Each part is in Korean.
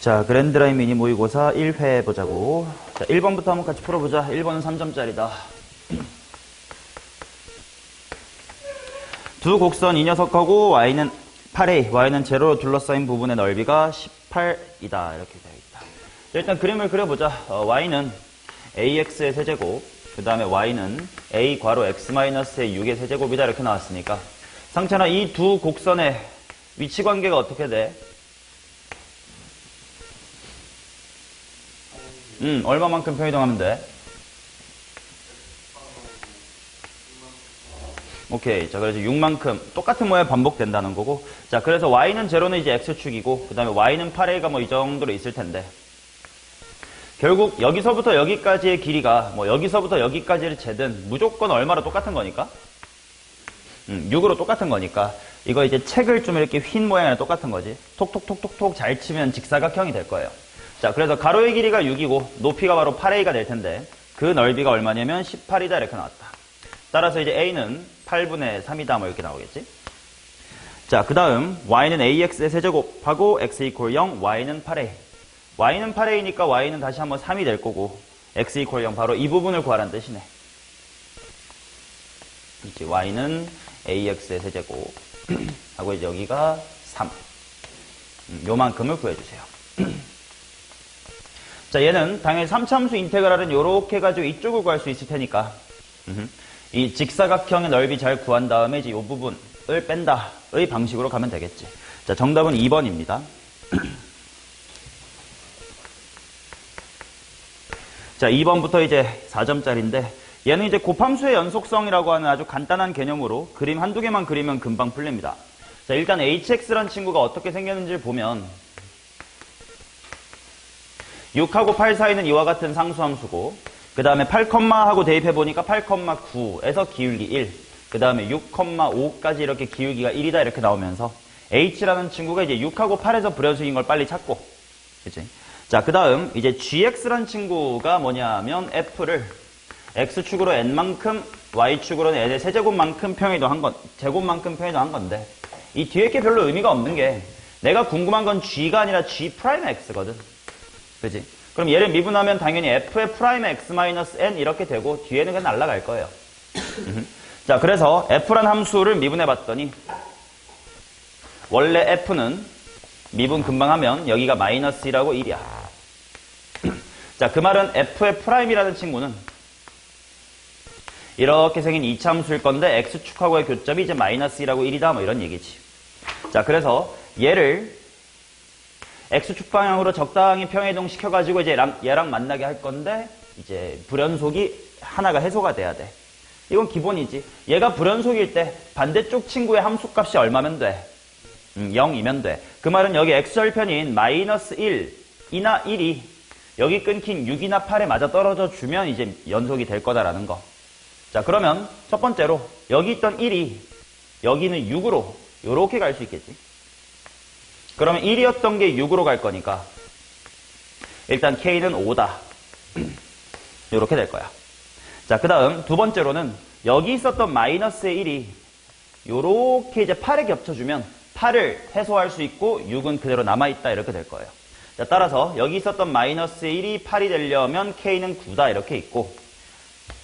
자, 그랜드라인 미니 모의고사 1회 해보자고. 자, 1번부터 한번 같이 풀어보자. 1번은 3점짜리다. 두 곡선 이 녀석하고 y는 8a, y는 제로로 둘러싸인 부분의 넓이가 18이다. 이렇게 되어 있다. 자, 일단 그림을 그려보자. y는 ax의 세제곱, 그 다음에 y는 a 괄호 x-의 6의 세제곱이다. 이렇게 나왔으니까 상찬아, 이 두 곡선의 위치 관계가 어떻게 돼? 얼마만큼 평이동하면 돼? 오케이. 자, 그래서 6만큼 똑같은 모양이 반복된다는 거고. 자, 그래서 y는 제로는 이제 x축이고, 그 다음에 y는 8a가 뭐 이 정도로 있을 텐데. 결국 여기서부터 여기까지의 길이가 뭐 여기서부터 여기까지를 재든 무조건 얼마로 똑같은 거니까? 6으로 똑같은 거니까. 이거 이제 책을 좀 이렇게 휜 모양이랑 똑같은 거지. 톡톡톡톡톡 잘 치면 직사각형이 될 거예요. 자, 그래서 가로의 길이가 6이고 높이가 바로 8a가 될 텐데 그 넓이가 얼마냐면 18이다 이렇게 나왔다. 따라서 이제 a는 8분의 3이다 뭐 이렇게 나오겠지. 자, 그 다음 y는 ax의 세제곱하고 x 이퀄 0, y는 8a. y는 8a니까 y는 다시 한번 3이 될 거고 x 이퀄 0 바로 이 부분을 구하라는 뜻이네. 이제 y는 ax의 세제곱 하고 이제 여기가 3. 요만큼을 구해주세요. 자, 얘는 당연히 3차함수 인테그랄은 요렇게 가지고 이쪽을 구할 수 있을 테니까 이 직사각형의 넓이 잘 구한 다음에 이제 요 부분을 뺀다의 방식으로 가면 되겠지. 자, 정답은 2번입니다. 자, 2번부터 이제 4점짜리인데 얘는 이제 곱함수의 연속성이라고 하는 아주 간단한 개념으로 그림 한두 개만 그리면 금방 풀립니다. 자, 일단 hx라는 친구가 어떻게 생겼는지를 보면 6하고 8 사이는 이와 같은 상수함수고 그 다음에 8, 하고 대입해보니까 8,9에서 기울기 1, 그 다음에 6,5까지 이렇게 기울기가 1이다 이렇게 나오면서 h라는 친구가 이제 6하고 8에서 불연속인 걸 빨리 찾고, 그치? 자, 그 다음 이제 gx라는 친구가 뭐냐면 f를 x축으로 n만큼 y축으로는 n의 세제곱만큼 평이동한 건, 제곱만큼 평이동한 건데 이 뒤에 게 별로 의미가 없는 게 내가 궁금한 건 g가 아니라 g'x거든. 그치? 그럼 얘를 미분하면 당연히 f의 프라임 x-n 이렇게 되고 뒤에는 그냥 날아갈 거예요. 자, 그래서 f란 함수를 미분해 봤더니 원래 f는 미분 금방 하면 여기가 마이너스 1하고 1이야. 자, 그 말은 f의 프라임이라는 친구는 이렇게 생긴 2차 함수일 건데 x축하고의 교점이 이제 마이너스 1하고 1이다 뭐 이런 얘기지. 자, 그래서 얘를 x축 방향으로 적당히 평이동 시켜가지고 이제 얘랑 만나게 할 건데 이제 불연속이 하나가 해소가 돼야 돼. 이건 기본이지. 얘가 불연속일 때 반대쪽 친구의 함수값이 얼마면 돼? 0이면 돼. 그 말은 여기 x절편인 마이너스 1이나 1이 여기 끊긴 6이나 8에 맞아 떨어져 주면 이제 연속이 될 거다라는 거. 자, 그러면 첫 번째로 여기 있던 1이 여기는 6으로 요렇게 갈 수 있겠지. 그러면 1이었던 게 6으로 갈 거니까 일단 k는 5다. 요렇게 될 거야. 자, 그 다음 두 번째로는 여기 있었던 마이너스의 1이 요렇게 이제 8에 겹쳐주면 8을 해소할 수 있고 6은 그대로 남아있다 이렇게 될 거예요. 자, 따라서 여기 있었던 마이너스의 1이 8이 되려면 k는 9다 이렇게 있고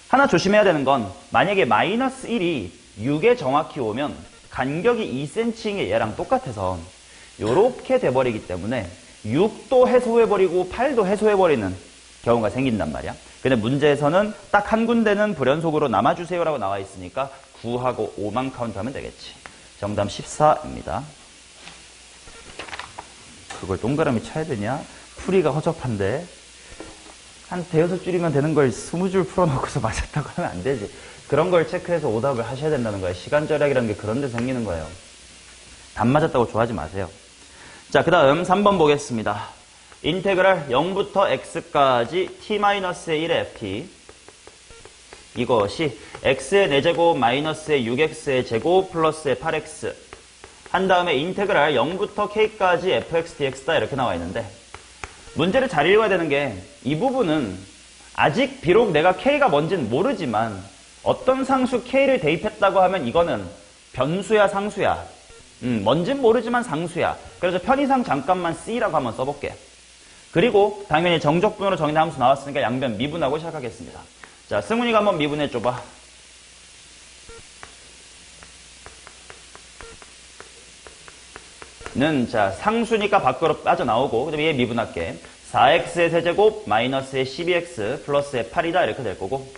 하나 조심해야 되는 건 만약에 마이너스 1이 6에 정확히 오면 간격이 2cm인 게 얘랑 똑같아서 요렇게 돼버리기 때문에 6도 해소해버리고 8도 해소해버리는 경우가 생긴단 말이야. 근데 문제에서는 딱 한 군데는 불연속으로 남아주세요라고 나와 있으니까 9하고 5만 카운트하면 되겠지. 정답 14입니다. 그걸 동그라미 쳐야 되냐? 풀이가 허접한데 한 대여섯 줄이면 되는 걸 20줄 풀어놓고서 맞았다고 하면 안 되지. 그런 걸 체크해서 오답을 하셔야 된다는 거예요. 시간 절약이라는 게 그런 데서 생기는 거예요. 답 맞았다고 좋아하지 마세요. 자, 그 다음 3번 보겠습니다. 인테그랄 0부터 x까지 t-1의 ft 이것이 x의 4제곱 마이너스의 6x의 제곱 플러스의 8x 한 다음에 인테그랄 0부터 k까지 fx dx다 이렇게 나와 있는데 문제를 잘 읽어야 되는 게 이 부분은 아직 비록 내가 k가 뭔지는 모르지만 어떤 상수 k를 대입했다고 하면 이거는 변수야 상수야 뭔진 모르지만 상수야. 그래서 편의상 잠깐만 c라고 한번 써볼게. 그리고 당연히 정적분으로 정의된 함수 나왔으니까 양변 미분하고 시작하겠습니다. 자, 승훈이가 한번 미분해줘봐. 자, 상수니까 밖으로 빠져나오고, 그 다음에 얘 미분할게. 4x의 세제곱 마이너스의 12x 플러스의 8이다 이렇게 될 거고,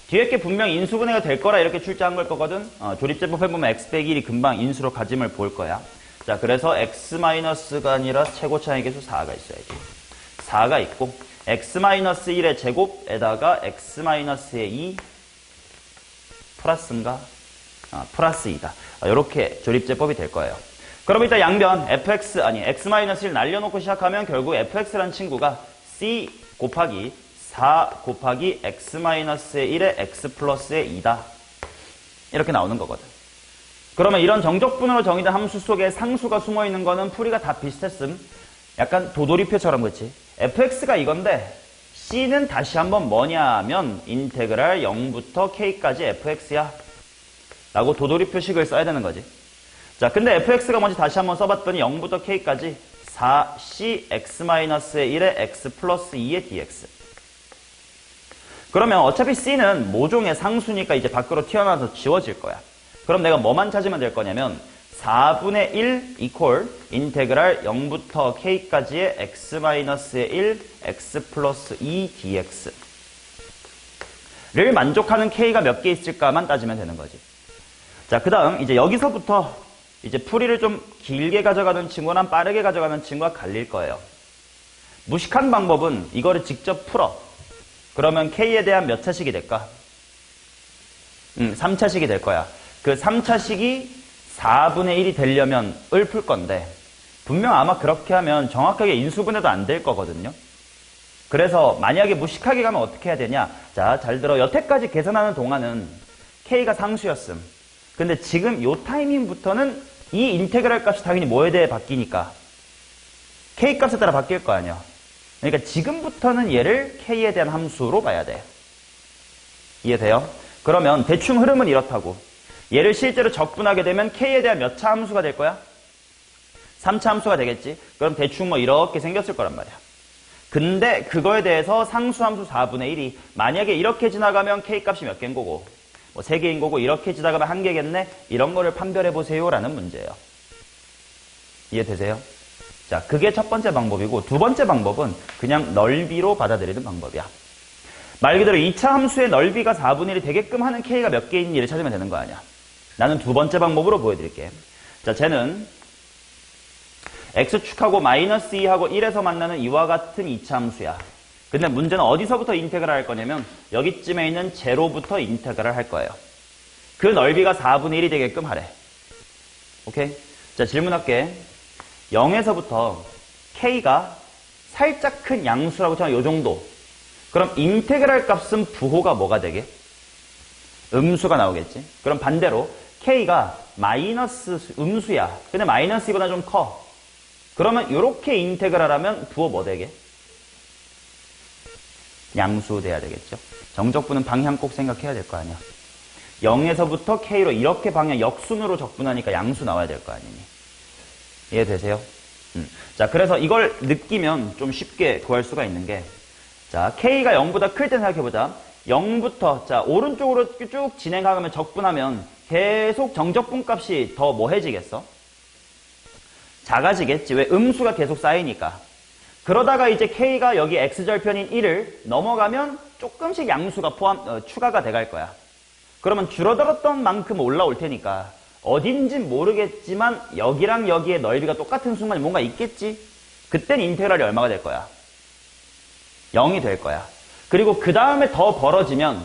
뒤에 게 분명 인수분해가 될 거라 이렇게 출제한 걸 거거든. 조립제법 해보면 x 빼기 1이 금방 인수로 가짐을 볼 거야. 자, 그래서 x-가 아니라 최고차항의 계수 4가 있어야지. 4가 있고 x-1의 제곱에다가 x-의 2 플러스인가? 플러스 2다. 이렇게 조립제법이 될 거예요. 그럼 일단 양변 x-1 날려놓고 시작하면 결국 fx라는 친구가 c 곱하기 4 곱하기 x-1의 x 플러스의 2다. 이렇게 나오는 거거든. 그러면 이런 정적분으로 정의된 함수 속에 상수가 숨어있는 거는 풀이가 다 비슷했음. 약간 도돌이표처럼 그렇지. fx가 이건데 c는 다시 한번 뭐냐 하면 인테그랄 0부터 k까지 fx야 라고 도돌이표식을 써야 되는 거지. 자, 근데 fx가 뭔지 다시 한번 써봤더니 0부터 k까지 4c x-1의 x 플러스 2의 dx. 그러면 어차피 c는 모종의 상수니까 이제 밖으로 튀어나와서 지워질 거야. 그럼 내가 뭐만 찾으면 될 거냐면 4분의 1 이퀄 인테그랄 0부터 k까지의 x-1 x 플러스 2 dx를 만족하는 k가 몇 개 있을까만 따지면 되는 거지. 자, 그 다음 이제 여기서부터 이제 풀이를 좀 길게 가져가는 친구랑 빠르게 가져가는 친구가 갈릴 거예요. 무식한 방법은 이거를 직접 풀어. 그러면 k에 대한 몇 차식이 될까? 3차식이 될 거야. 그 3차식이 4분의 1이 되려면 을 풀 건데 분명 아마 그렇게 하면 정확하게 인수분해도 안 될 거거든요. 그래서 만약에 무식하게 가면 어떻게 해야 되냐? 자, 잘 들어. 여태까지 계산하는 동안은 k가 상수였음. 근데 지금 요 타이밍부터는 이 인테그랄 값이 당연히 뭐에 대해 바뀌니까 k 값에 따라 바뀔 거 아니야. 그러니까 지금부터는 얘를 k에 대한 함수로 봐야 돼. 이해돼요? 그러면 대충 흐름은 이렇다고. 얘를 실제로 적분하게 되면 k에 대한 몇 차 함수가 될 거야? 3차 함수가 되겠지. 그럼 대충 뭐 이렇게 생겼을 거란 말이야. 근데 그거에 대해서 상수함수 4분의 1이 만약에 이렇게 지나가면 k 값이 몇 개인 거고 뭐 3개인 거고 이렇게 지나가면 1개겠네? 이런 거를 판별해보세요 라는 문제예요. 이해되세요? 자, 그게 첫 번째 방법이고 두 번째 방법은 그냥 넓이로 받아들이는 방법이야. 말 그대로 2차 함수의 넓이가 4분의 1이 되게끔 하는 k가 몇 개인지를 찾으면 되는 거 아니야. 나는 두 번째 방법으로 보여드릴게. 자, 쟤는 x축하고 마이너스 2하고 1에서 만나는 이와 같은 2차 함수야. 근데 문제는 어디서부터 인테그랄 할 거냐면 여기쯤에 있는 제로부터 인테그랄 할 거예요. 그 넓이가 4분의 1이 되게끔 하래. 오케이? 자, 질문할게. 0에서부터 k가 살짝 큰 양수라고 치면 요 정도. 그럼 인테그랄 값은 부호가 뭐가 되게? 음수가 나오겠지. 그럼 반대로 k가 마이너스 음수야. 근데 마이너스 2보다 좀 커. 그러면 이렇게 인테그랄 하면 부호 뭐 되게? 양수 돼야 되겠죠. 정적분은 방향 꼭 생각해야 될 거 아니야. 0에서부터 k로 이렇게 방향 역순으로 적분하니까 양수 나와야 될 거 아니니. 이해되세요? 자, 그래서 이걸 느끼면 좀 쉽게 구할 수가 있는 게, 자, k가 0보다 클 때 생각해보자. 0부터, 자, 오른쪽으로 쭉 진행하면 적분하면 계속 정적분 값이 더 뭐해지겠어? 작아지겠지. 왜? 음수가 계속 쌓이니까. 그러다가 이제 k가 여기 x절편인 1을 넘어가면 조금씩 양수가 추가가 돼갈 거야. 그러면 줄어들었던 만큼 올라올 테니까 어딘진 모르겠지만 여기랑 여기의 넓이가 똑같은 순간에 뭔가 있겠지? 그땐 인테그랄이 얼마가 될 거야? 0이 될 거야. 그리고 그 다음에 더 벌어지면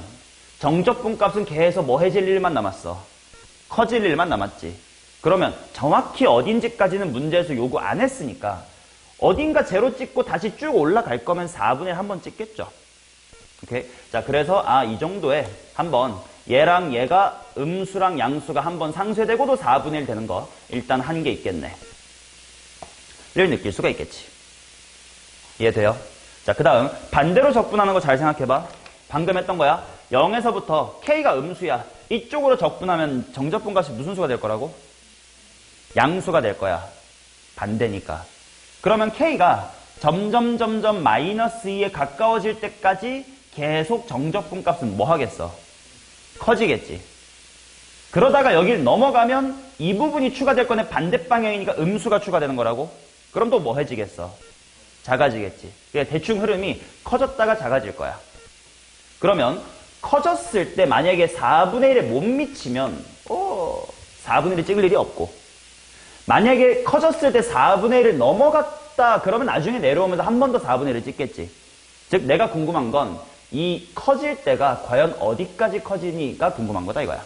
정적분 값은 계속 뭐해질 일만 남았어. 커질 일만 남았지. 그러면 정확히 어딘지까지는 문제에서 요구 안 했으니까 어딘가 제로 찍고 다시 쭉 올라갈 거면 4분의 1 한번 찍겠죠. 오케이? 자, 그래서 이 정도에 한번 얘랑 얘가 음수랑 양수가 한번 상쇄되고도 4분의 1 되는 거 일단 한 개 있겠네. 를 느낄 수가 있겠지. 이해돼요? 자, 그 다음 반대로 적분하는 거 잘 생각해봐. 방금 했던 거야. 0에서부터 k가 음수야. 이쪽으로 적분하면 정적분 값이 무슨 수가 될 거라고? 양수가 될 거야. 반대니까. 그러면 k가 점점 마이너스 2에 가까워질 때까지 계속 정적분 값은 뭐 하겠어? 커지겠지. 그러다가 여기를 넘어가면 이 부분이 추가될 거네. 반대 방향이니까 음수가 추가되는 거라고? 그럼 또 뭐 해지겠어? 작아지겠지. 그러니까 대충 흐름이 커졌다가 작아질 거야. 그러면 커졌을 때 만약에 4분의 1에 못 미치면 4분의 1을 찍을 일이 없고, 만약에 커졌을 때 4분의 1을 넘어갔다 그러면 나중에 내려오면서 한 번 더 4분의 1을 찍겠지. 즉 내가 궁금한 건 이 커질 때가 과연 어디까지 커지니가 궁금한 거다 이거야.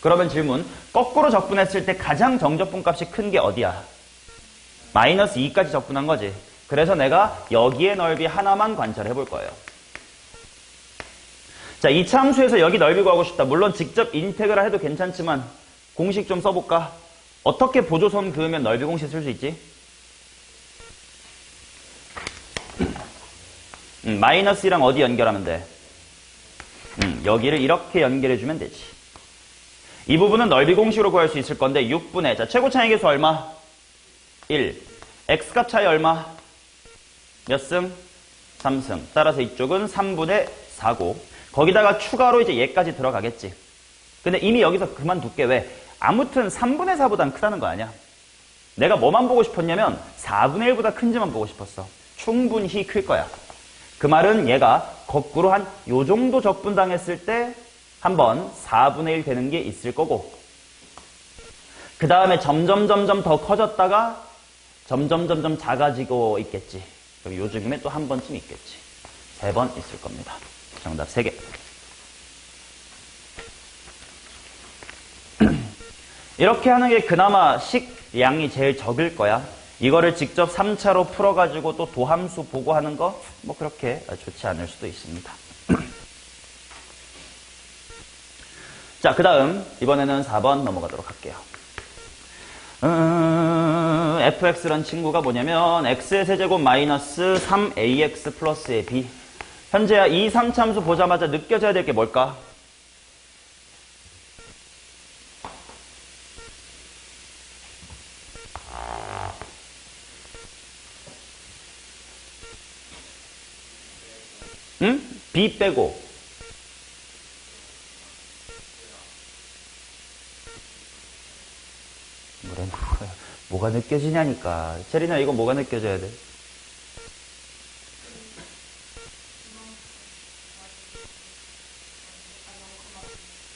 그러면 질문, 거꾸로 적분했을 때 가장 정적분 값이 큰 게 어디야? 마이너스 2까지 적분한 거지. 그래서 내가 여기의 넓이 하나만 관찰해 볼 거예요. 자, 이차 함수에서 여기 넓이 구하고 싶다. 물론 직접 인테그랄 해도 괜찮지만 공식 좀 써볼까? 어떻게 보조선 그으면 넓이 공식 쓸 수 있지? 마이너스 2랑 어디 연결하면 돼? 여기를 이렇게 연결해주면 되지. 이 부분은 넓이 공식으로 구할 수 있을 건데 6분의, 자, 최고 차이 계수 얼마? 1. x값 차이 얼마? 몇 승? 3승. 따라서 이쪽은 3분의 4고 거기다가 추가로 이제 얘까지 들어가겠지. 근데 이미 여기서 그만둘게. 왜? 아무튼 3분의 4보단 크다는 거 아니야. 내가 뭐만 보고 싶었냐면 4분의 1보다 큰지만 보고 싶었어. 충분히 클 거야. 그 말은 얘가 거꾸로 한 요 정도 적분당했을 때 한번 4분의 1 되는 게 있을 거고, 그 다음에 점점 더 커졌다가 점점 작아지고 있겠지. 그럼 요즘에 또 한 번쯤 있겠지. 3번 있을 겁니다. 정답 3개. 이렇게 하는 게 그나마 식량이 제일 적을 거야. 이거를 직접 3차로 풀어가지고 또 도함수 보고 하는 거 뭐 그렇게 좋지 않을 수도 있습니다. 자, 그 다음 이번에는 4번 넘어가도록 할게요. fx란 친구가 뭐냐면 x의 세제곱 마이너스 3ax 플러스의 b. 현재야 이 3참수 보자마자 느껴져야 될 게 뭘까? 응? b 빼고 뭐가 느껴지냐니까. 체리나 이거 뭐가 느껴져야 돼?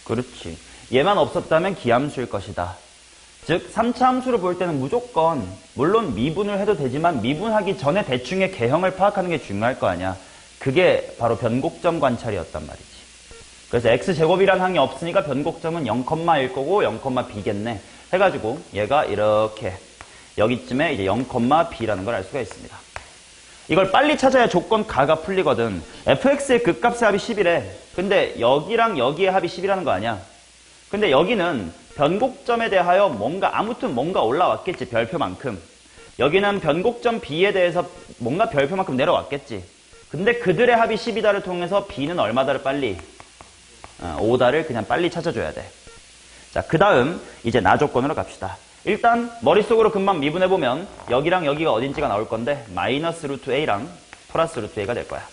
그렇지. 얘만 없었다면 기함수일 것이다. 즉 3차 함수를 볼 때는 무조건 물론 미분을 해도 되지만 미분하기 전에 대충의 개형을 파악하는 게 중요할 거 아니야. 그게 바로 변곡점 관찰이었단 말이지. 그래서 x제곱이라는 항이 없으니까 변곡점은 0,1 거고 0,b겠네 해가지고 얘가 이렇게 여기쯤에 이제 0,b라는 걸 알 수가 있습니다. 이걸 빨리 찾아야 조건 가가 풀리거든. fx의 극값의 합이 10이래. 근데 여기랑 여기의 합이 10이라는 거 아니야. 근데 여기는 변곡점에 대하여 아무튼 뭔가 올라왔겠지. 별표만큼. 여기는 변곡점 b에 대해서 뭔가 별표만큼 내려왔겠지. 근데 그들의 합이 10이다를 통해서 b는 얼마다를 빨리 5다를 그냥 빨리 찾아줘야 돼. 자, 그 다음 이제 나 조건으로 갑시다. 일단 머릿속으로 금방 미분해보면 여기랑 여기가 어딘지가 나올 건데 마이너스 루트 a랑 플러스 루트 a가 될 거야.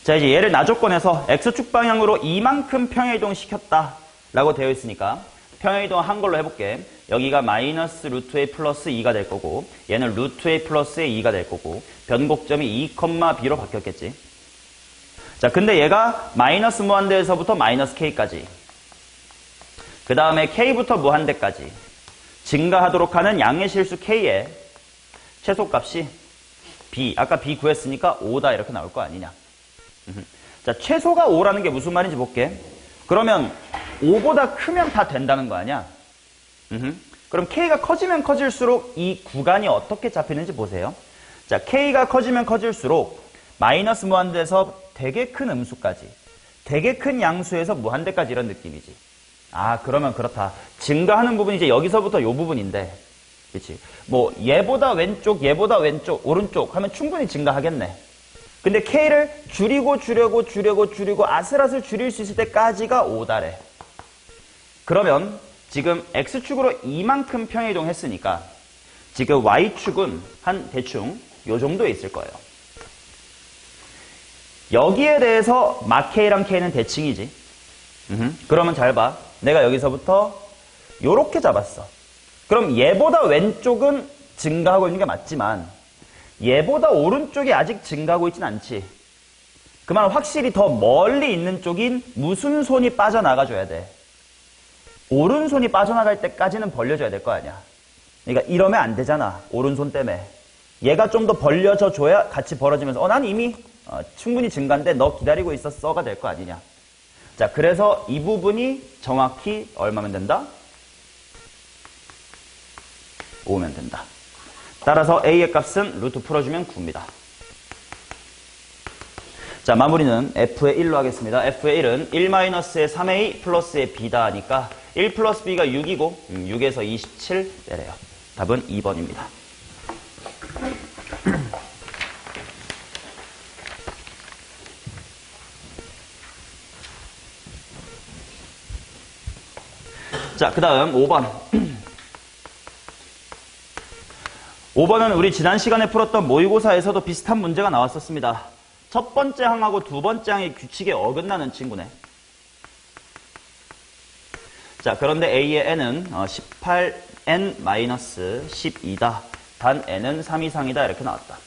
자, 이제 얘를 나 조건에서 x축 방향으로 이만큼 평행이동 시켰다 라고 되어 있으니까 평행이동 한 걸로 해볼게. 여기가 마이너스 루트 a 플러스 2가 될 거고 얘는 루트 a 플러스 a 2가 될 거고 변곡점이 2,b로 바뀌었겠지. 자, 근데 얘가 마이너스 무한대에서부터 마이너스 k까지, 그 다음에 k부터 무한대까지 증가하도록 하는 양의 실수 k의 최소값이 b, 아까 b 구했으니까 5다 이렇게 나올 거 아니냐. 자, 최소가 5라는 게 무슨 말인지 볼게. 그러면 5보다 크면 다 된다는 거 아니야. 그럼 k가 커지면 커질수록 이 구간이 어떻게 잡히는지 보세요. 자, k가 커지면 커질수록 마이너스 무한대에서 되게 큰 음수까지, 되게 큰 양수에서 무한대까지 이런 느낌이지. 아, 그러면 그렇다. 증가하는 부분이 이제 여기서부터 요 부분인데, 그치? 뭐 얘보다 왼쪽, 얘보다 왼쪽, 오른쪽 하면 충분히 증가하겠네. 근데 k를 줄이고 아슬아슬 줄일 수 있을 때까지가 5다래. 그러면 지금 x축으로 이만큼 평행이동 했으니까 지금 y축은 한 대충 요 정도에 있을 거예요. 여기에 대해서 막 k랑 k는 대칭이지. 그러면 잘 봐. 내가 여기서부터 요렇게 잡았어. 그럼 얘보다 왼쪽은 증가하고 있는 게 맞지만 얘보다 오른쪽이 아직 증가하고 있진 않지. 그 말은 확실히 더 멀리 있는 쪽인 무슨 손이 빠져나가줘야 돼. 오른손이 빠져나갈 때까지는 벌려줘야 될 거 아니야. 그러니까 이러면 안 되잖아. 오른손 때문에. 얘가 좀 더 벌려져 줘야 같이 벌어지면서 난 이미 충분히 증가인데 너 기다리고 있었어가 될 거 아니냐. 자, 그래서 이 부분이 정확히 얼마면 된다? 5면 된다. 따라서 a의 값은 루트 풀어주면 9입니다. 자, 마무리는 f의 1로 하겠습니다. f의 1은 1-의 3a 플러스의 b다 하니까 1 플러스 b가 6이고 6에서 27 내래요. 답은 2번입니다. 자, 그 다음 5번. 5번은 우리 지난 시간에 풀었던 모의고사에서도 비슷한 문제가 나왔었습니다. 첫 번째 항하고 두 번째 항의 규칙에 어긋나는 친구네. 자, 그런데 A의 n은 18n-12다. 단 n은 3 이상이다. 이렇게 나왔다.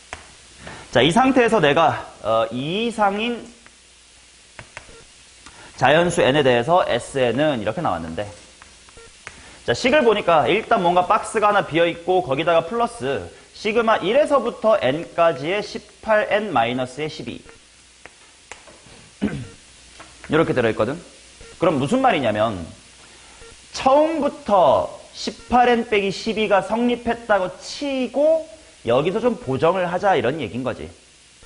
자, 이 상태에서 내가 2 이상인 자연수 n에 대해서 Sn은 이렇게 나왔는데, 자, 식을 보니까 일단 뭔가 박스가 하나 비어있고 거기다가 플러스 시그마 1에서부터 n까지의 18n-의 12 이렇게 들어있거든. 그럼 무슨 말이냐면 처음부터 18n 빼기 12가 성립했다고 치고 여기서 좀 보정을 하자 이런 얘기인 거지.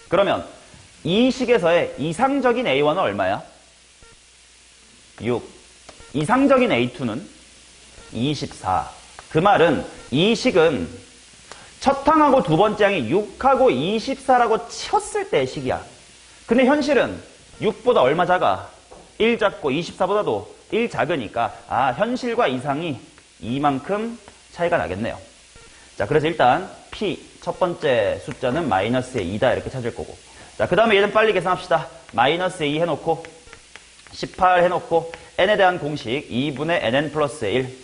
그러면 이 식에서의 이상적인 A1은 얼마야? 6. 이상적인 A2는 24. 그 말은 이 식은 첫 항하고 두 번째 항이 6하고 24라고 쳤을 때의 식이야. 근데 현실은 6보다 얼마 작아? 1 작고 24보다도 1 작으니까 현실과 이상이 이만큼 차이가 나겠네요. 자, 그래서 일단 P 첫 번째 숫자는 마이너스의 2다 이렇게 찾을 거고, 자, 그 다음에 얘는 빨리 계산합시다. 마이너스의 2 해놓고 18 해놓고 n에 대한 공식 2분의 nn 플러스의 1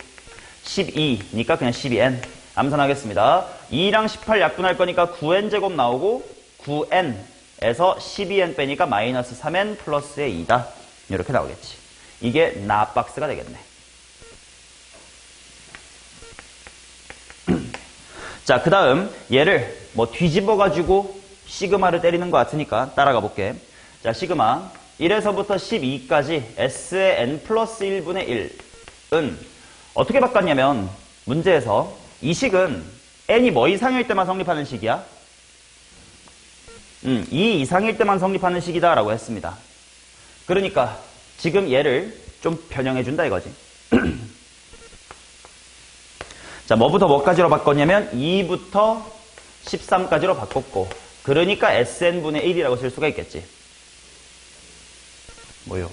12니까 그냥 12n 암산하겠습니다. 2랑 18 약분할 거니까 9n제곱 나오고 9n에서 12n 빼니까 마이너스 3n 플러스의 2다 이렇게 나오겠지. 이게 나박스가 되겠네. 자, 그 다음 얘를 뭐 뒤집어 가지고 시그마를 때리는 것 같으니까 따라가 볼게. 자, 시그마 1에서부터 12까지 s의 n 플러스 1분의 1은 어떻게 바꿨냐면 문제에서 이 식은 n이 뭐 이상일 때만 성립하는 식이야? 2 이상일 때만 성립하는 식이다 라고 했습니다. 그러니까 지금 얘를 좀 변형해준다 이거지. 자, 뭐부터 뭐까지로 바꿨냐면 2부터 13까지로 바꿨고, 그러니까 sn분의 1이라고 쓸 수가 있겠지. 뭐요?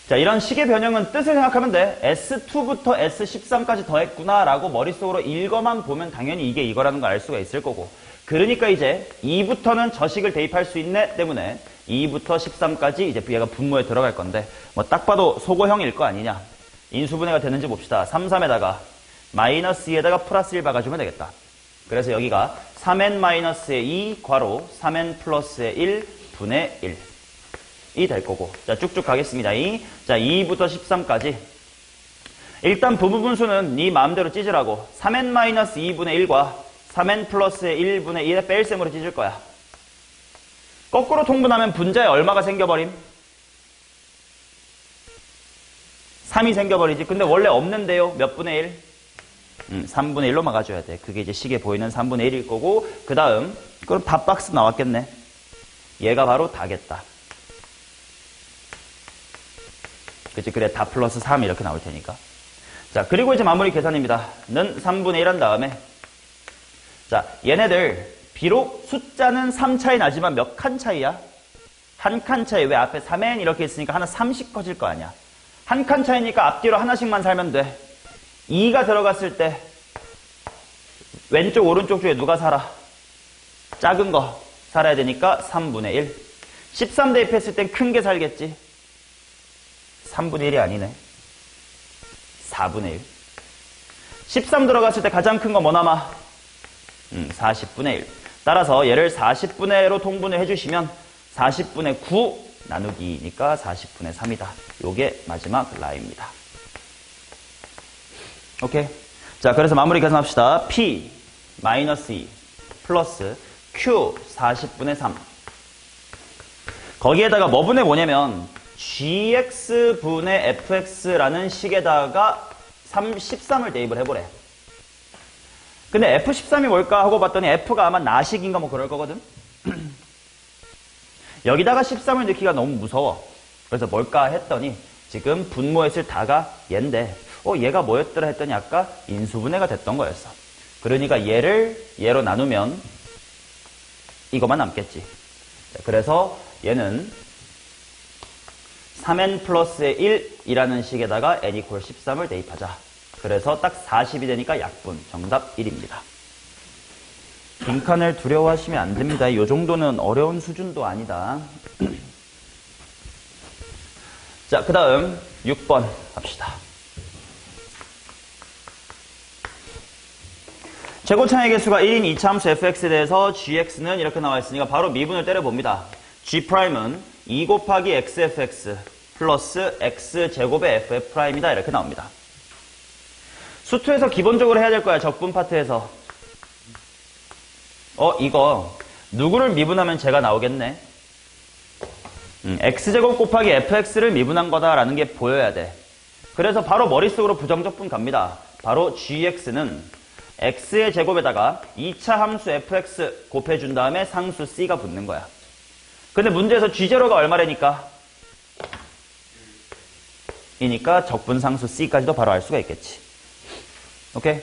자, 이런 식의 변형은 뜻을 생각하면 돼. S2부터 S13까지 더했구나 라고 머릿속으로 읽어만 보면 당연히 이게 이거라는 걸 알 수가 있을 거고, 그러니까 이제 2부터는 저 식을 대입할 수 있네 때문에 2부터 13까지 이제 얘가 분모에 들어갈 건데, 뭐 딱 봐도 소거형일 거 아니냐. 인수분해가 되는지 봅시다. 3, 3에다가 마이너스 2에다가 플러스 1 박아주면 되겠다. 그래서 여기가 3n-의 2 괄호 3n 플러스의 1 분의 1 이 될 거고, 자, 쭉쭉 가겠습니다. 자, 2부터 13까지 일단 부분수는 네 마음대로 찢으라고 3n-2분의 1과 3n 플러스의 1분의 1의 뺄셈으로 찢을 거야. 거꾸로 통분하면 분자에 얼마가 생겨버림? 3이 생겨버리지. 근데 원래 없는데요. 몇 분의 1? 3분의 1로 막아줘야 돼. 그게 이제 식에 보이는 3분의 1일 거고, 그 다음 그럼 답박스 나왔겠네. 얘가 바로 다겠다. 그치? 그래, 다 플러스 3 이렇게 나올 테니까. 자, 그리고 이제 마무리 계산입니다. 는 3분의 1 한 다음에, 자, 얘네들 비록 숫자는 3 차이 나지만 몇 칸 차이야? 한 칸 차이. 왜 앞에 3n 이렇게 있으니까 하나 3씩 커질 거 아니야. 한 칸 차이니까 앞뒤로 하나씩만 살면 돼. 2가 들어갔을 때 왼쪽 오른쪽 중에 누가 살아? 작은 거 살아야 되니까 3분의 1. 13 대입했을 땐 큰 게 살겠지. 3분의 1이 아니네. 4분의 1. 13 들어갔을 때 가장 큰 거 뭐 남아? 40분의 1. 따라서 얘를 40분의 1로 통분을 해주시면 40분의 9 나누기니까 40분의 3이다. 요게 마지막 라인입니다. 오케이? 자, 그래서 마무리 계산합시다. P 마이너스 2 플러스 Q 40분의 3. 거기에다가 뭐 분의 뭐냐면 GX분의 FX라는 식에다가 13을 대입을 해보래. 근데 F13이 뭘까 하고 봤더니 F가 아마 나식인가 뭐 그럴 거거든. 여기다가 13을 넣기가 너무 무서워. 그래서 뭘까 했더니 지금 분모했을 다가 얘인데 얘가 뭐였더라 했더니 아까 인수분해가 됐던 거였어. 그러니까 얘를 얘로 나누면 이것만 남겠지. 그래서 얘는 3n 플러스의 1이라는 식에다가 n 이퀄 13을 대입하자. 그래서 딱 40이 되니까 약분. 정답 1입니다. 빈칸을 두려워하시면 안 됩니다. 이 정도는 어려운 수준도 아니다. 자, 그 다음 6번 갑시다. 최고차의 개수가 1인 2차 함수 fx에 대해서 gx는 이렇게 나와 있으니까 바로 미분을 때려봅니다. g'은 2 곱하기 xfx 플러스 x제곱의 ff'이다 이렇게 나옵니다. 수투에서 기본적으로 해야 될 거야. 적분 파트에서. 이거 누구를 미분하면 제가 나오겠네. x제곱 곱하기 fx를 미분한 거다라는 게 보여야 돼. 그래서 바로 머릿속으로 부정적분 갑니다. 바로 gx는 x의 제곱에다가 2차 함수 fx 곱해준 다음에 상수 c가 붙는 거야. 근데 문제에서 g0가 얼마라니까? 이니까 적분상수 c까지도 바로 알 수가 있겠지. 오케이?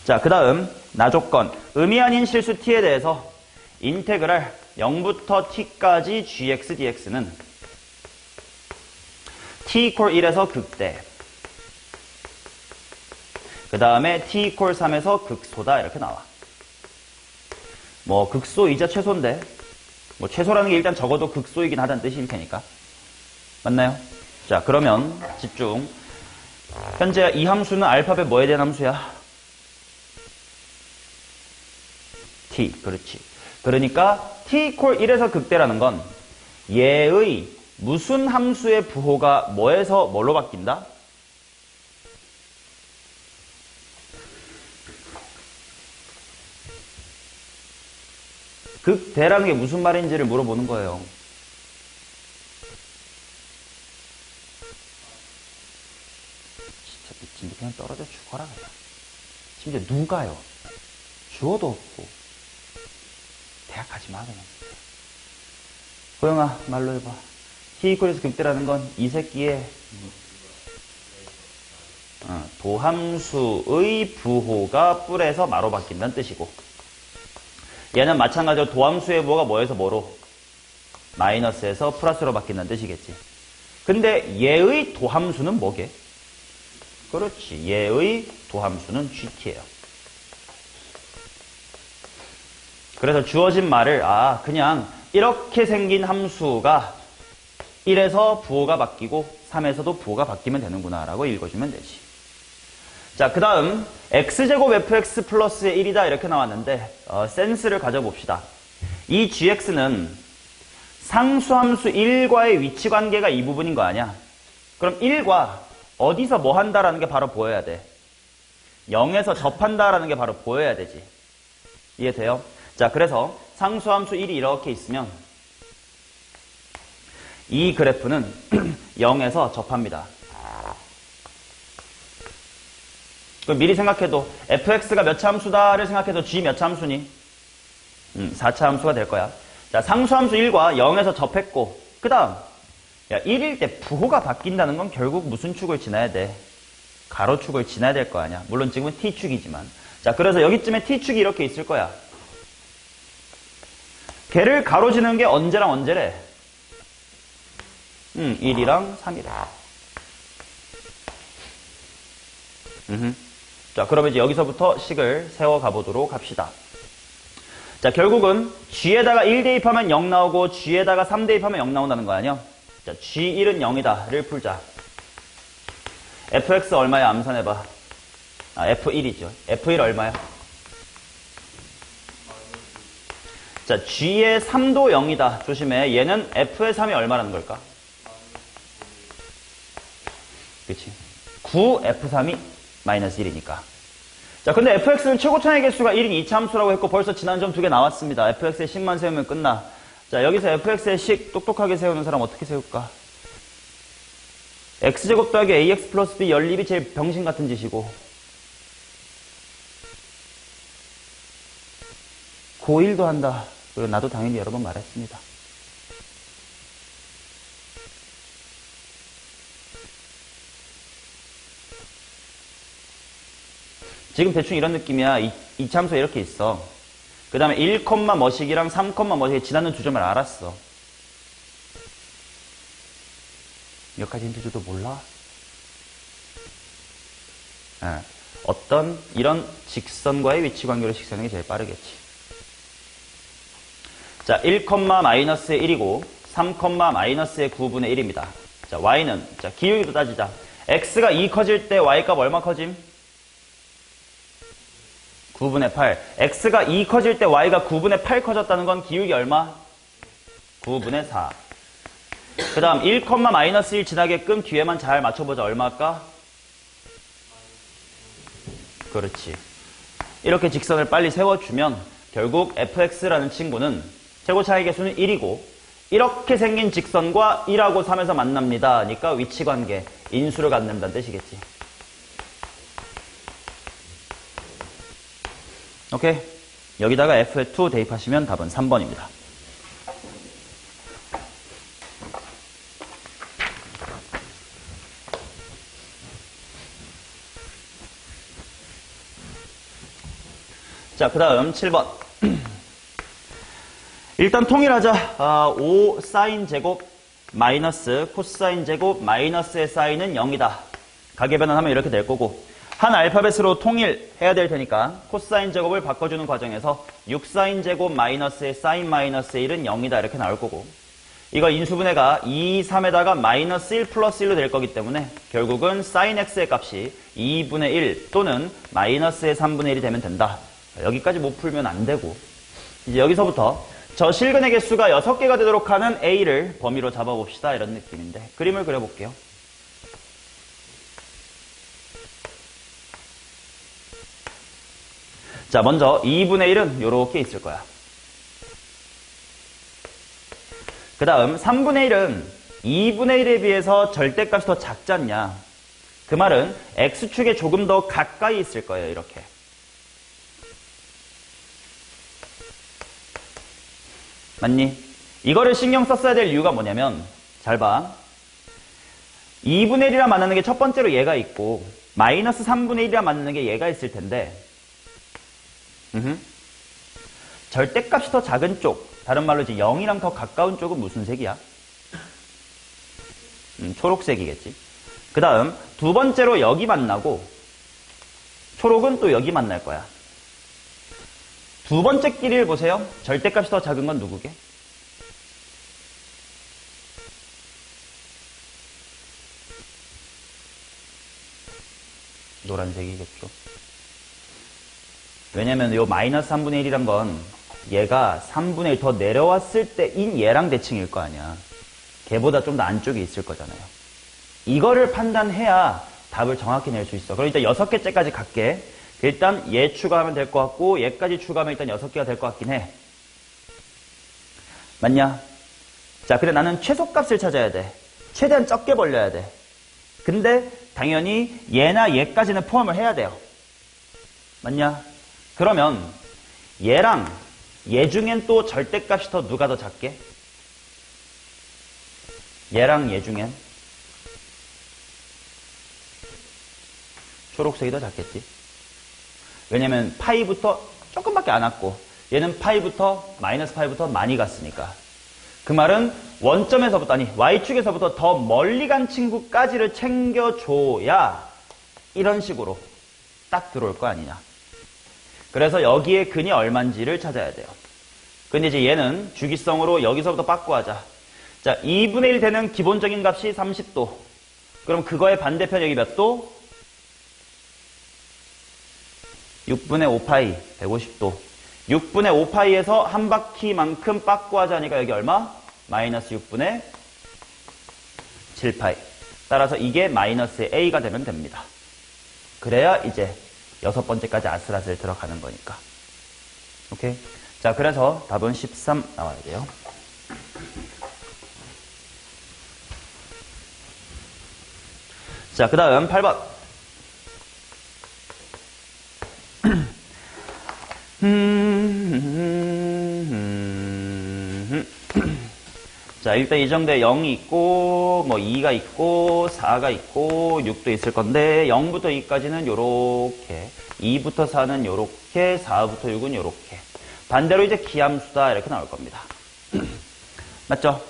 자, 그 다음 나조건 의미 아닌 실수 t에 대해서 인테그랄 0부터 t까지 gx dx는 t 이퀄 1에서 극대, 그 다음에 t 이퀄 3에서 극소다 이렇게 나와. 뭐 극소이자 최소인데 뭐 최소라는 게 일단 적어도 극소이긴 하다는 뜻일 테니까. 맞나요? 자, 그러면 집중. 현재 이 함수는 알파벳 뭐에 대한 함수야? t. 그렇지. 그러니까 t 이퀄 1에서 극대라는 건 얘의 무슨 함수의 부호가 뭐에서 뭘로 바뀐다? 극대라는 게 무슨 말인지를 물어보는 거예요. 진짜 미친, 그냥 떨어져 죽어라 그냥. 심지어 누가요? 주어도 없고. 대학 가지 마 그냥. 호영아 말로 해봐. t 이퀄에서 극대라는 건 이 새끼의 도함수의 부호가 뿔에서 마로 바뀐다는 뜻이고, 얘는 마찬가지로 도함수의 부호가 뭐에서 뭐로? 마이너스에서 플러스로 바뀐다는 뜻이겠지. 근데 얘의 도함수는 뭐게? 그렇지. 얘의 도함수는 gt예요. 그래서 주어진 말을 그냥 이렇게 생긴 함수가 1에서 부호가 바뀌고 3에서도 부호가 바뀌면 되는구나 라고 읽어주면 되지. 자, 그 다음 x제곱 fx 플러스의 1이다 이렇게 나왔는데 센스를 가져봅시다. 이 gx는 상수함수 1과의 위치관계가 이 부분인 거 아니야? 그럼 1과 어디서 뭐 한다라는 게 바로 보여야 돼. 0에서 접한다라는 게 바로 보여야 되지. 이해돼요? 자, 그래서 상수함수 1이 이렇게 있으면 이 그래프는 0에서 접합니다. 그럼 미리 생각해도 fx가 몇 차 함수다를 생각해도 g 몇 차 함수니? 4차 함수가 될 거야. 자, 상수함수 1과 0에서 접했고, 그 다음 1일 때 부호가 바뀐다는 건 결국 무슨 축을 지나야 돼? 가로축을 지나야 될 거 아니야. 물론 지금은 t축이지만. 자, 그래서 여기쯤에 t축이 이렇게 있을 거야. 걔를 가로지는 게 언제랑 언제래? 1이랑 3이래. 자, 그러면 이제 여기서부터 식을 세워가 보도록 합시다. 자, 결국은 G에다가 1 대입하면 0 나오고 G에다가 3 대입하면 0 나온다는 거 아니야? 자, G1은 0이다를 풀자. fx 얼마야? 암산해봐. 아, f1이죠. f1 얼마야? 자, G의 3도 0이다. 조심해. 얘는 f의 3이 얼마라는 걸까? 그치. 9 f3이 마이너스 1이니까. 자, 근데 fx는 최고차의 개수가 1인 이차함수라고 했고 벌써 지난 점 2개 나왔습니다. fx의 식만 세우면 끝나. 자, 여기서 fx의 식 똑똑하게 세우는 사람 어떻게 세울까? x제곱 더하기 ax 플러스 b 연립이 제일 병신 같은 짓이고 고1도 한다. 그리고 나도 당연히 여러 번 말했습니다. 지금 대충 이런 느낌이야. 이차함수가 이렇게 있어. 그 다음에 1, 머식이랑 3, 머식이 지나는 두 점을 알았어. 몇 가지 힌트 줘도 몰라? 어떤 이런 직선과의 위치 관계로 식세우는 게 제일 빠르겠지. 자, 1, 마이너스의 1이고 3, 마이너스의 9분의 1입니다. 자, y는 자 기울기로 따지자. x가 2 커질 때 y 값 얼마 커짐? 9분의 8. x가 2 커질 때 y가 9분의 8 커졌다는 건 기울기 얼마? 9분의 4. 그 다음 1, 마이너스 1 지나게끔 뒤에만 잘 맞춰보자. 얼마일까? 그렇지. 이렇게 직선을 빨리 세워주면 결국 fx라는 친구는 최고차의 개수는 1이고 이렇게 생긴 직선과 1하고 3에서 만납니다. 그러니까 위치관계, 인수를 갖는다는 뜻이겠지. 오케이. 여기다가 F2 대입하시면 답은 3번입니다. 자, 그 다음 7번. 일단 통일하자. 5 사인 제곱 마이너스 코사인 제곱 마이너스의 사인은 0이다. 가계변환하면 이렇게 될 거고 한 알파벳으로 통일해야 될 테니까 코사인 제곱을 바꿔주는 과정에서 6사인 제곱 마이너스의 사인 마이너스의 1은 0이다 이렇게 나올 거고 이거 인수분해가 2, 3에다가 마이너스 1 플러스 1로 될 거기 때문에 결국은 사인 x의 값이 2분의 1 또는 마이너스의 3분의 1이 되면 된다. 여기까지 못 풀면 안 되고 이제 여기서부터 저 실근의 개수가 6개가 되도록 하는 a를 범위로 잡아봅시다 이런 느낌인데 그림을 그려볼게요. 자, 먼저 2분의 1은 이렇게 있을 거야. 그 다음 3분의 1은 2분의 1에 비해서 절대값이 더 작지 않냐. 그 말은 x축에 조금 더 가까이 있을 거예요. 이렇게. 맞니? 이거를 신경 썼어야 될 이유가 뭐냐면 잘 봐. 2분의 1이라 만나는 게 첫 번째로 얘가 있고 마이너스 3분의 1이라 만나는 게 얘가 있을 텐데 절대값이 더 작은 쪽, 다른 말로 이제 0이랑 더 가까운 쪽은 무슨 색이야? 초록색이겠지. 그 다음 두 번째로 여기 만나고 초록은 또 여기 만날 거야. 두 번째 끼리를 보세요. 절대값이 더 작은 건 누구게? 노란색이겠죠. 왜냐면 요 마이너스 3분의 1이란 건 얘가 3분의 1 더 내려왔을 때인 얘랑 대칭일 거 아니야. 걔보다 좀 더 안쪽에 있을 거잖아요. 이거를 판단해야 답을 정확히 낼 수 있어. 그럼 일단 6개째까지 갈게. 일단 얘 추가하면 될 것 같고 얘까지 추가하면 일단 6개가 될 것 같긴 해. 맞냐? 자, 그래 나는 최소값을 찾아야 돼. 최대한 적게 벌려야 돼. 근데 당연히 얘나 얘까지는 포함을 해야 돼요. 맞냐? 그러면 얘랑 얘 중엔 또 절대값이 더 누가 더 작게? 얘랑 얘 중엔 초록색이 더 작겠지. 왜냐면 파이부터 조금밖에 안 왔고 얘는 파이부터 마이너스 파이부터 많이 갔으니까. 그 말은 원점에서부터 아니 y축에서부터 더 멀리 간 친구까지를 챙겨줘야 이런 식으로 딱 들어올 거 아니냐. 그래서 여기에 근이 얼마인지를 찾아야 돼요. 근데 이제 얘는 주기성으로 여기서부터 빠꾸하자. 자, 2분의 1 되는 기본적인 값이 30도. 그럼 그거의 반대편 여기 몇 도? 6분의 5파이, 150도. 6분의 5파이에서 한 바퀴만큼 빠꾸하자니까 여기 얼마? 마이너스 6분의 7파이. 따라서 이게 마이너스 A가 되면 됩니다. 그래야 이제 6번째까지 아슬아슬 들어가는 거니까. 오케이? 자, 그래서 답은 13 나와야 돼요. 자, 그 다음 8번. 자, 일단 이 정도에 0이 있고, 뭐 2가 있고, 4가 있고, 6도 있을 건데, 0부터 2까지는 요렇게, 2부터 4는 요렇게, 4부터 6은 요렇게. 반대로 이제 기함수다, 이렇게 나올 겁니다. 맞죠?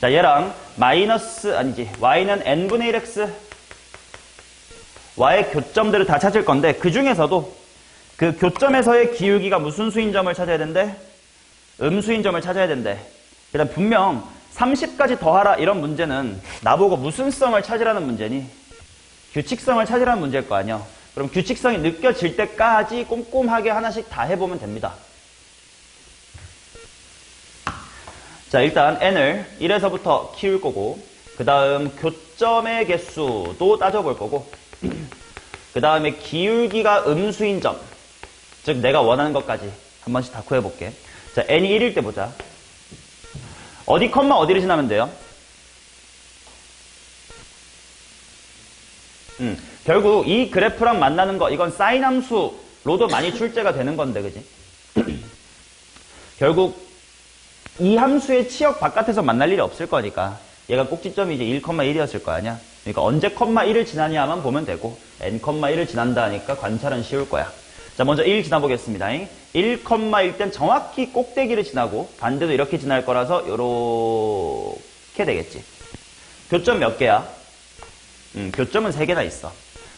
자, 얘랑 마이너스, 아니지, y는 n분의 1x, y의 교점들을 다 찾을 건데, 그 중에서도 그 교점에서의 기울기가 무슨 수인 점을 찾아야 된대? 음수인 점을 찾아야 된대. 일단 분명 30까지 더하라 이런 문제는 나보고 무슨 성을 찾으라는 문제니? 규칙성을 찾으라는 문제일 거 아니야. 그럼 규칙성이 느껴질 때까지 꼼꼼하게 하나씩 다 해보면 됩니다. 자, 일단 n을 1에서부터 키울 거고, 그 다음 교점의 개수도 따져볼 거고, 그 다음에 기울기가 음수인 점, 즉 내가 원하는 것까지 한 번씩 다 구해볼게. 자, n이 1일 때 보자. 어디 컴마 어디를 지나면 돼요? 결국 이 그래프랑 만나는 거, 이건 사인 함수로도 많이 출제가 되는 건데, 그지? 결국 이 함수의 치역 바깥에서 만날 일이 없을 거니까 얘가 꼭지점이 이제 1,1이었을 거 아니야? 그러니까 언제 컴마 1을 지나냐만 보면 되고 n,1을 지난다 하니까 관찰은 쉬울 거야. 자, 먼저 1 지나보겠습니다. 1,1 땐 정확히 꼭대기를 지나고 반대도 이렇게 지날 거라서 요렇게 되겠지. 교점 몇 개야? 교점은 3개나 있어.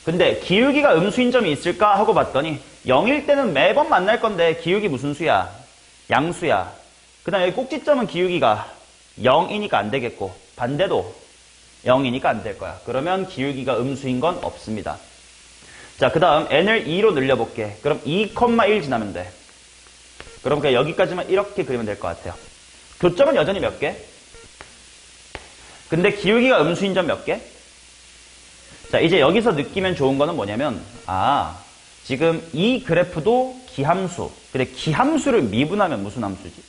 근데 기울기가 음수인 점이 있을까 하고 봤더니 0일 때는 매번 만날 건데 기울기 무슨 수야? 양수야. 그 다음에 여기 꼭지점은 기울기가 0이니까 안 되겠고 반대도 0이니까 안 될 거야. 그러면 기울기가 음수인 건 없습니다. 자, 그 다음 n을 2로 늘려볼게. 그럼 2,1 지나면 돼. 그럼 그냥 여기까지만 이렇게 그리면 될 것 같아요. 교점은 여전히 몇 개? 근데 기울기가 음수인 점 몇 개? 자, 이제 여기서 느끼면 좋은 거는 뭐냐면, 지금 이 그래프도 기함수. 근데 기함수를 미분하면 무슨 함수지?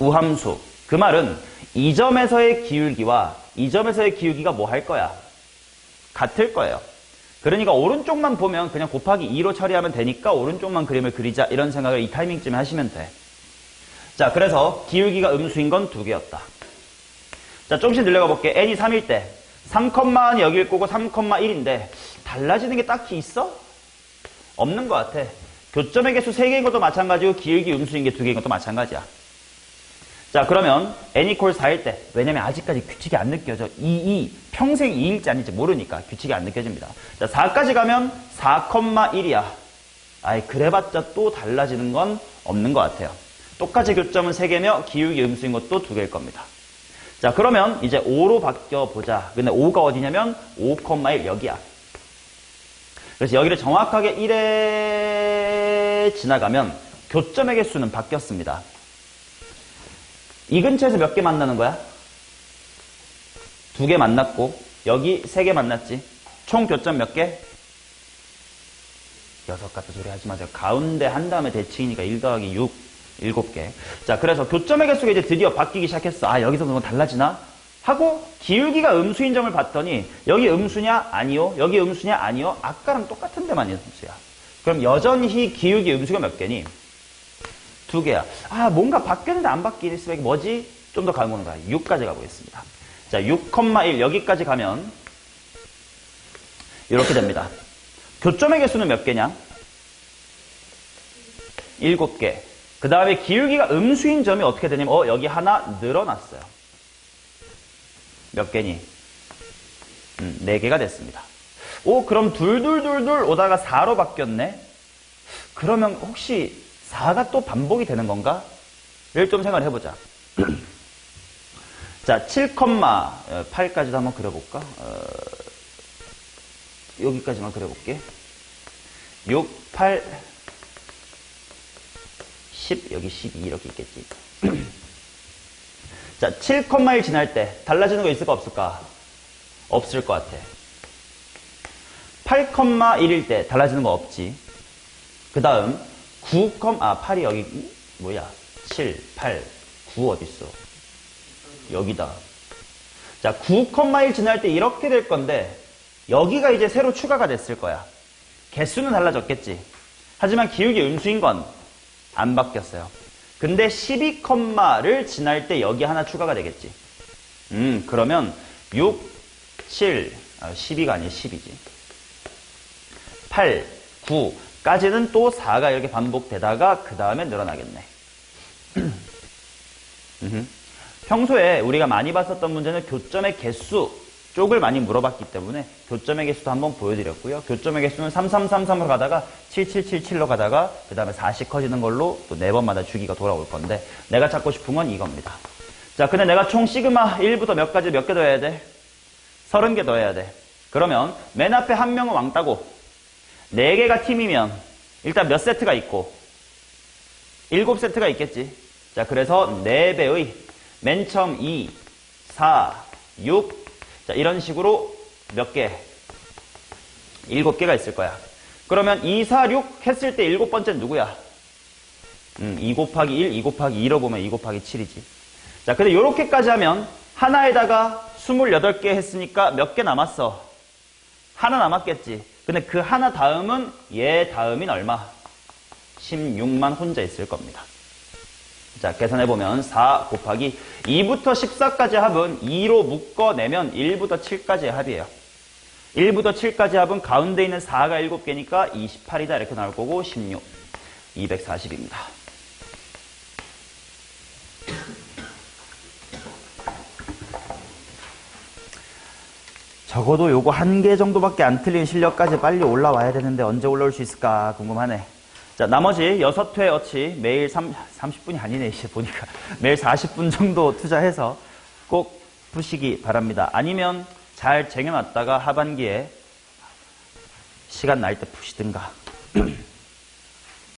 우함수. 그 말은 이 점에서의 기울기와 이 점에서의 기울기가 뭐 할 거야? 같을 거예요. 그러니까 오른쪽만 보면 그냥 곱하기 2로 처리하면 되니까 오른쪽만 그림을 그리자 이런 생각을 이 타이밍쯤에 하시면 돼. 자, 그래서 기울기가 음수인 건 2개였다. 자, 조금씩 늘려가 볼게. n이 3일 때 3,1이 여기일 거고 3,1인데 달라지는 게 딱히 있어? 없는 것 같아. 교점의 개수 3개인 것도 마찬가지고 기울기 음수인 게 2개인 것도 마찬가지야. 자, 그러면 n equal 4일 때, 왜냐면 아직까지 규칙이 안 느껴져. 평생 2일지 아닐지 모르니까 규칙이 안 느껴집니다. 자, 4까지 가면 4,1이야. 그래봤자 또 달라지는 건 없는 것 같아요. 똑같이 교점은 3개며 기울기 음수인 것도 2개일 겁니다. 자, 그러면 이제 5로 바뀌어보자. 근데 5가 어디냐면 5,1 여기야. 그래서 여기를 정확하게 1에 지나가면 교점의 개수는 바뀌었습니다. 이 근처에서 몇 개 만나는 거야? 2개 만났고 여기 3개 만났지. 총 교점 몇 개? 6 같은 소리 하지 마세요. 가운데 한 다음에 대칭이니까 1 더하기 6, 7개. 자, 그래서 교점의 개수가 이제 드디어 바뀌기 시작했어. 여기서 뭐 달라지나? 하고 기울기가 음수인 점을 봤더니 여기 음수냐? 아니요. 여기 음수냐? 아니요. 아까랑 똑같은 데만 음수야. 그럼 여전히 기울기 음수가 몇 개니? 2개야. 뭔가 바뀌었는데 안 바뀌는 수밖에 뭐지? 좀 더 가보는 거야. 6까지 가보겠습니다. 자, 6,1 여기까지 가면 이렇게 됩니다. 교점의 개수는 몇 개냐? 7개. 그 다음에 기울기가 음수인 점이 어떻게 되냐면 여기 하나 늘어났어요. 몇 개니? 4개가 됐습니다. 오, 그럼 둘둘둘둘 오다가 4로 바뀌었네? 그러면 혹시 4가 또 반복이 되는 건가? 를 좀 생각을 해보자. 자, 7,8까지도 한번 그려볼까? 여기까지만 그려볼게. 6, 8, 10, 여기 12 이렇게 있겠지. 자, 7,1 지날 때 달라지는 거 있을까 없을까? 없을 것 같아. 8,1일 때 달라지는 거 없지. 그 다음 8이 여기 뭐야? 7, 8, 9 어딨어? 여기다. 자, 9,1 지날 때 이렇게 될 건데 여기가 이제 새로 추가가 됐을 거야. 개수는 달라졌겠지. 하지만 기울기 음수인 건 안 바뀌었어요. 근데 12를 지날 때 여기 하나 추가가 되겠지. 그러면 6, 7, 12가 아니라 10이지. 8, 9까지는 또 4가 이렇게 반복되다가 그 다음에 늘어나겠네. 평소에 우리가 많이 봤었던 문제는 교점의 개수 쪽을 많이 물어봤기 때문에 교점의 개수도 한번 보여드렸고요. 교점의 개수는 3333으로 가다가 7777로 가다가 그 다음에 4씩 커지는 걸로 또 4번마다 주기가 돌아올 건데 내가 찾고 싶은 건 이겁니다. 자, 근데 내가 총 시그마 1부터 몇 개 더해야 돼? 30개 더해야 돼. 그러면 맨 앞에 한 명은 왕따고 4개가 팀이면 일단 몇 세트가 있고 7세트가 있겠지. 자, 그래서 4배의 맨 처음 2, 4, 6 자, 이런 식으로 몇 개? 7개가 있을 거야. 그러면 2, 4, 6 했을 때 7번째는 누구야? 2 곱하기 1, 2 곱하기 2로 보면 2 곱하기 7이지. 자, 근데 요렇게까지 하면 하나에다가 28개 했으니까 몇 개 남았어? 하나 남았겠지. 근데 그 하나 다음은 얘 다음인 얼마? 16만 혼자 있을 겁니다. 자, 계산해보면 4 곱하기 2부터 14까지 합은 2로 묶어내면 1부터 7까지의 합이에요. 1부터 7까지 합은 가운데 있는 4가 7개니까 28이다 이렇게 나올 거고 16, 240입니다. 적어도 요거 1개 정도밖에 안 틀린 실력까지 빨리 올라와야 되는데 언제 올라올 수 있을까 궁금하네. 자, 나머지 6회 어치 매일 30분이 아니네, 이제 보니까. 매일 40분 정도 투자해서 꼭 푸시기 바랍니다. 아니면 잘 쟁여놨다가 하반기에 시간 날 때 푸시든가.